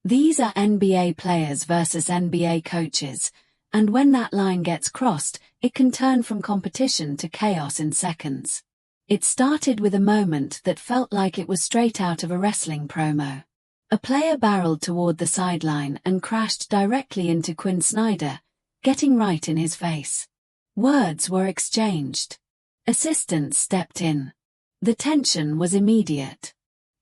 These are NBA players versus NBA coaches, and when that line gets crossed, it can turn from competition to chaos in seconds. It started with a moment that felt like it was straight out of a wrestling promo. A player barreled toward the sideline and crashed directly into Quinn Snyder, getting right in his face. Words were exchanged. Assistants stepped in. The tension was immediate.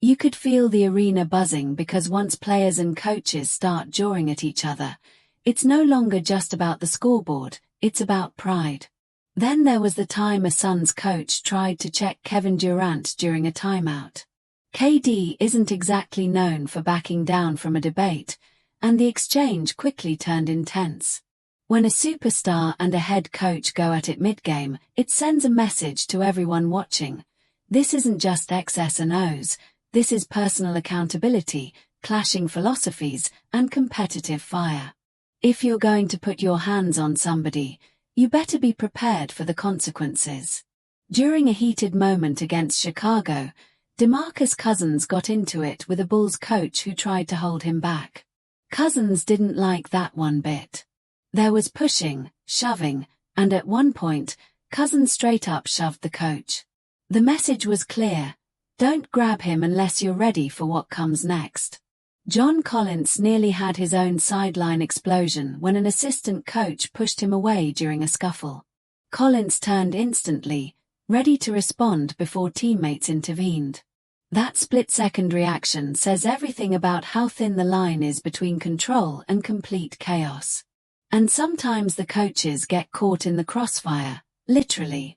You could feel the arena buzzing because once players and coaches start jawing at each other, it's no longer just about the scoreboard, it's about pride. Then there was the time a Suns coach tried to check Kevin Durant during a timeout. KD isn't exactly known for backing down from a debate, and the exchange quickly turned intense. When a superstar and a head coach go at it mid-game, it sends a message to everyone watching. This isn't just X's and O's, this is personal accountability, clashing philosophies, and competitive fire. If you're going to put your hands on somebody, you better be prepared for the consequences. During a heated moment against Chicago, DeMarcus Cousins got into it with a Bulls coach who tried to hold him back. Cousins didn't like that one bit. There was pushing, shoving, and at one point, Cousins straight up shoved the coach. The message was clear: don't grab him unless you're ready for what comes next. John Collins nearly had his own sideline explosion when an assistant coach pushed him away during a scuffle. Collins turned instantly, ready to respond before teammates intervened. That split-second reaction says everything about how thin the line is between control and complete chaos. And sometimes the coaches get caught in the crossfire, literally.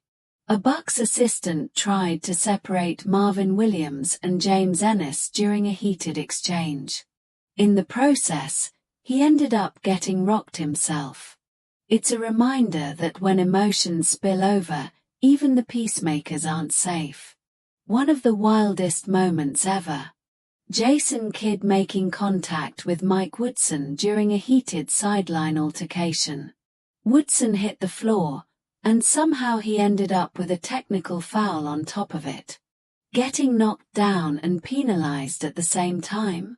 A Bucks assistant tried to separate Marvin Williams and James Ennis during a heated exchange. In the process, he ended up getting rocked himself. It's a reminder that when emotions spill over, even the peacemakers aren't safe. One of the wildest moments ever. Jason Kidd making contact with Mike Woodson during a heated sideline altercation. Woodson hit the floor, and somehow he ended up with a technical foul on top of it. Getting knocked down and penalized at the same time?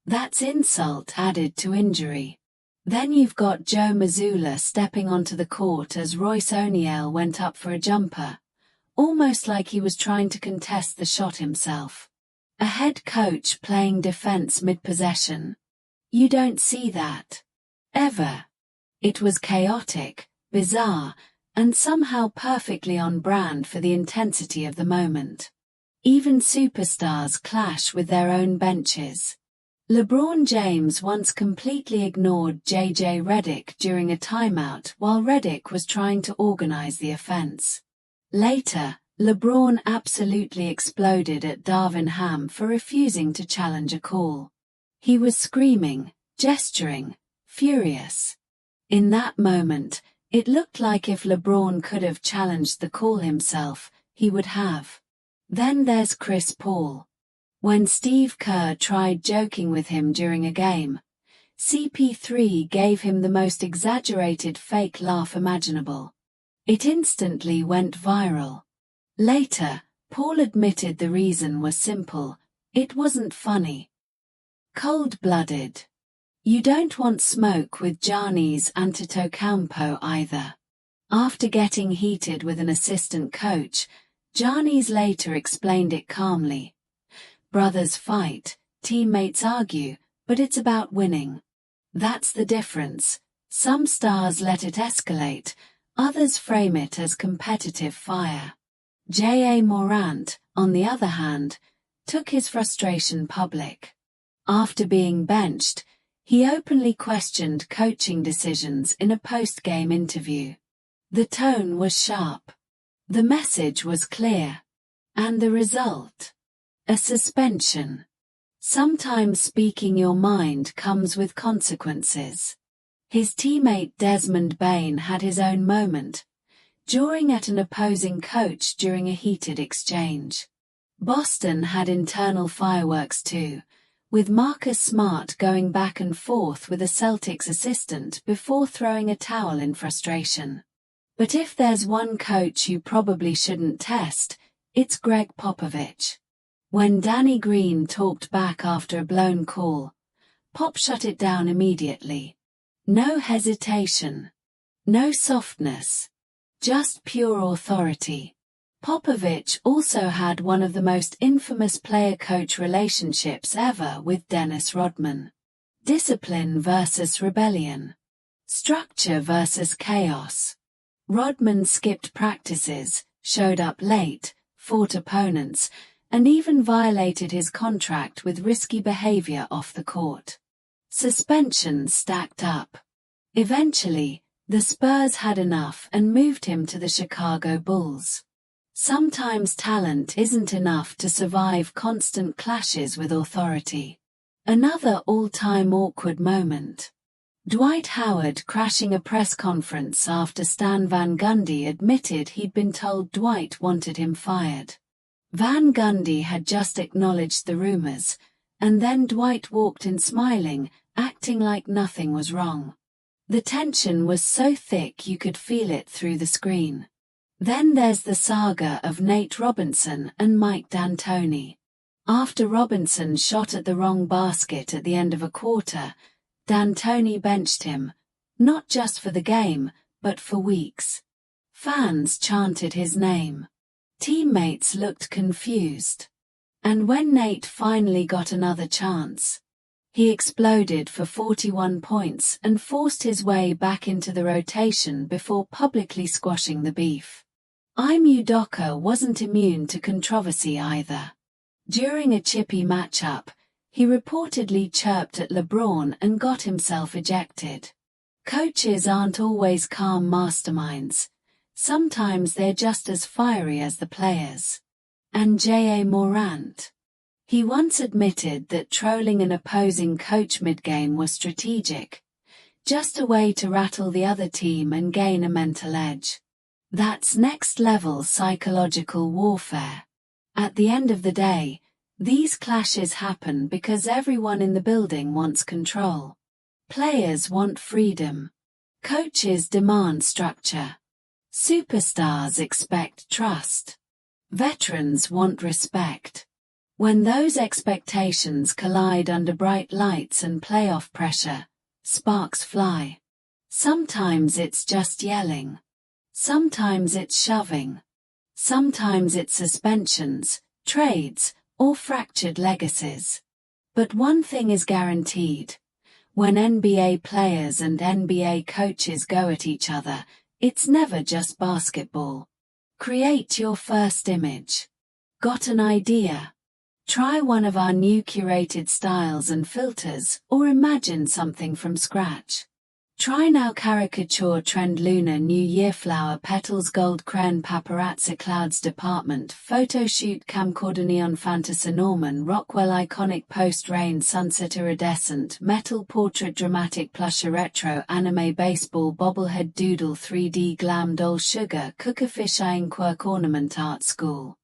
That's insult added to injury. Then you've got Joe Mazzulla stepping onto the court as Royce O'Neal went up for a jumper, almost like he was trying to contest the shot himself. A head coach playing defense mid-possession. You don't see that. Ever. It was chaotic, bizarre, and somehow perfectly on brand for the intensity of the moment. Even superstars clash with their own benches. LeBron James once completely ignored J.J. Redick during a timeout while Redick was trying to organize the offense. Later, LeBron absolutely exploded at Darvin Ham for refusing to challenge a call. He was screaming, gesturing, furious. In that moment, it looked like if LeBron could have challenged the call himself, he would have. Then there's Chris Paul. When Steve Kerr tried joking with him during a game, CP3 gave him the most exaggerated fake laugh imaginable. It instantly went viral. Later, Paul admitted the reason was simple: it wasn't funny. Cold-blooded. You don't want smoke with Giannis Antetokounmpo either. After getting heated with an assistant coach, Giannis later explained it calmly. Brothers fight, teammates argue, but it's about winning. That's the difference. Some stars let it escalate, others frame it as competitive fire. J.A. Morant, on the other hand, took his frustration public. After being benched, he openly questioned coaching decisions in a post-game interview. The tone was sharp. The message was clear. And the result? A suspension. Sometimes speaking your mind comes with consequences. His teammate Desmond Bane had his own moment, jawing at an opposing coach during a heated exchange. Boston had internal fireworks too, with Marcus Smart going back and forth with a Celtics assistant before throwing a towel in frustration. But if there's one coach you probably shouldn't test, it's Greg Popovich. When Danny Green talked back after a blown call, Pop shut it down immediately. No hesitation. No softness. Just pure authority. Popovich also had one of the most infamous player-coach relationships ever with Dennis Rodman. Discipline versus rebellion. Structure versus chaos. Rodman skipped practices, showed up late, fought opponents, and even violated his contract with risky behavior off the court. Suspensions stacked up. Eventually, the Spurs had enough and moved him to the Chicago Bulls. Sometimes talent isn't enough to survive constant clashes with authority. Another all-time awkward moment. Dwight Howard crashing a press conference after Stan Van Gundy admitted he'd been told Dwight wanted him fired. Van Gundy had just acknowledged the rumors, and then Dwight walked in smiling, acting like nothing was wrong. The tension was so thick you could feel it through the screen. Then there's the saga of Nate Robinson and Mike D'Antoni. After Robinson shot at the wrong basket at the end of a quarter, D'Antoni benched him, not just for the game, but for weeks. Fans chanted his name. Teammates looked confused. And when Nate finally got another chance, he exploded for 41 points and forced his way back into the rotation before publicly squashing the beef. Ime Udoka wasn't immune to controversy either. During a chippy matchup, he reportedly chirped at LeBron and got himself ejected. Coaches aren't always calm masterminds. Sometimes they're just as fiery as the players. And J.A. Morant. He once admitted that trolling an opposing coach mid-game was strategic, just a way to rattle the other team and gain a mental edge. That's next-level psychological warfare. At the end of the day, these clashes happen because everyone in the building wants control. Players want freedom. Coaches demand structure. Superstars expect trust. Veterans want respect. When those expectations collide under bright lights and playoff pressure, sparks fly. Sometimes it's just yelling. Sometimes it's shoving. Sometimes it's suspensions, trades, or fractured legacies. But one thing is guaranteed. When NBA players and NBA coaches go at each other, it's never just basketball. Create your first image. Got an idea? Try one of our new curated styles and filters, or imagine something from scratch. Try now caricature trend lunar New Year flower petals gold crayon paparazzi clouds department photo shoot camcorder neon fantasy Norman Rockwell iconic post-rain sunset iridescent metal portrait dramatic plusher retro anime baseball bobblehead doodle 3D glam doll sugar cooker fish eyeing quirk ornament art school.